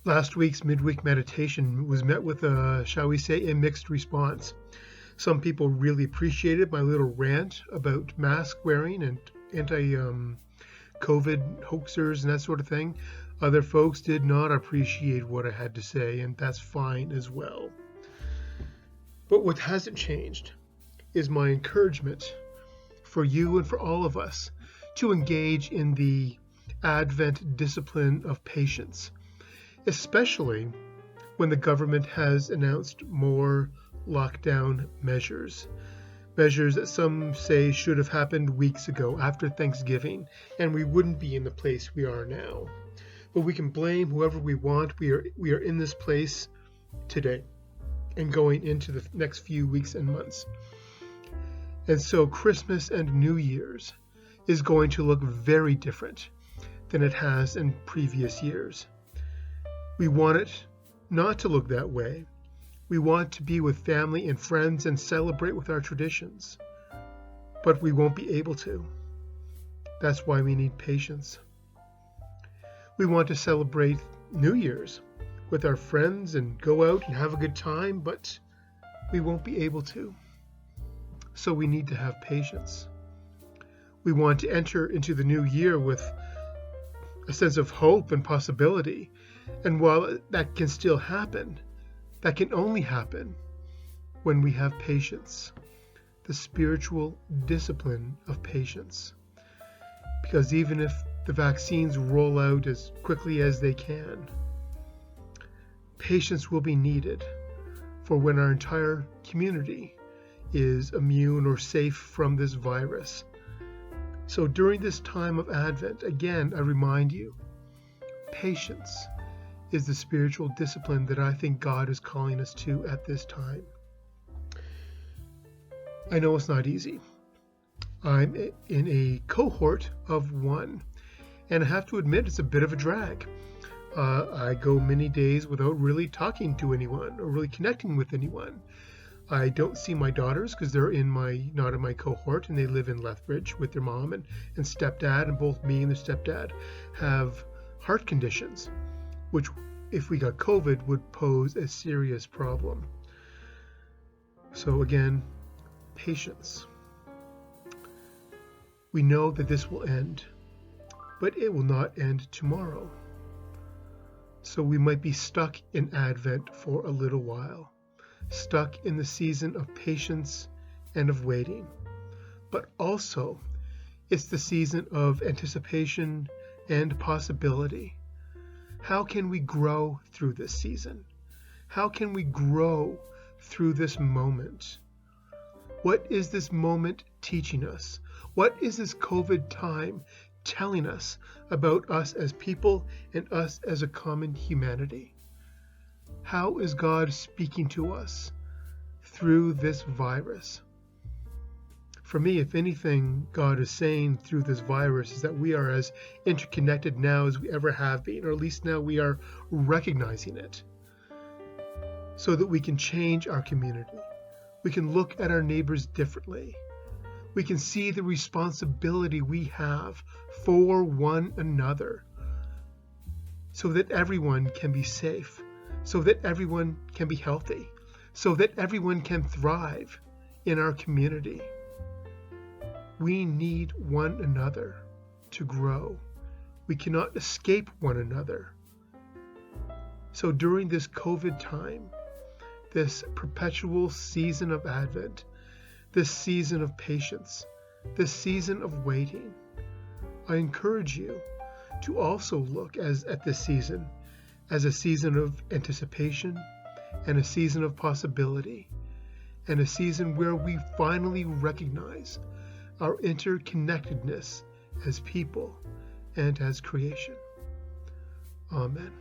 Last week's midweek meditation was met with shall we say, a mixed response. Some people really appreciated my little rant about mask wearing and anti-COVID hoaxers and that sort of thing. Other folks did not appreciate what I had to say, and that's fine as well. But what hasn't changed is my encouragement for you and for all of us to engage in the Advent discipline of patience, especially when the government has announced more lockdown measures that some say should have happened weeks ago after Thanksgiving, and we wouldn't be in the place we are now. But we can blame whoever we want. We are in this place today and going into the next few weeks and months. And so Christmas and New Year's is going to look very different than it has in previous years. We want it not to look that way. We want to be with family and friends and celebrate with our traditions. But we won't be able to. That's why we need patience. We want to celebrate New Year's with our friends and go out and have a good time, but we won't be able to. So we need to have patience. We want to enter into the new year with a sense of hope and possibility. And while that can still happen, that can only happen when we have patience, the spiritual discipline of patience. Because even if the vaccines roll out as quickly as they can, patience will be needed for when our entire community is immune or safe from this virus. So during this time of Advent, again, I remind you, patience is the spiritual discipline that I think God is calling us to at this time. I know it's not easy. I'm in a cohort of one, and I have to admit it's a bit of a drag. I go many days without really talking to anyone or really connecting with anyone. I don't see my daughters because they're not in my cohort, and they live in Lethbridge with their mom and stepdad, and both me and their stepdad have heart conditions, which, if we got COVID, would pose a serious problem. So again, patience. We know that this will end, but it will not end tomorrow. So we might be stuck in Advent for a little while, stuck in the season of patience and of waiting. But also, it's the season of anticipation and possibility. How can we grow through this season? How can we grow through this moment? What is this moment teaching us? What is this COVID time telling us about us as people and us as a common humanity? How is God speaking to us through this virus? For me, if anything, God is saying through this virus is that we are as interconnected now as we ever have been, or at least now we are recognizing it, so that we can change our community. We can look at our neighbors differently. We can see the responsibility we have for one another, so that everyone can be safe, so that everyone can be healthy, so that everyone can thrive in our community. We need one another to grow. We cannot escape one another. So during this COVID time, this perpetual season of Advent, this season of patience, this season of waiting, I encourage you to also look at this season as a season of anticipation and a season of possibility, and a season where we finally recognize our interconnectedness as people and as creation. Amen.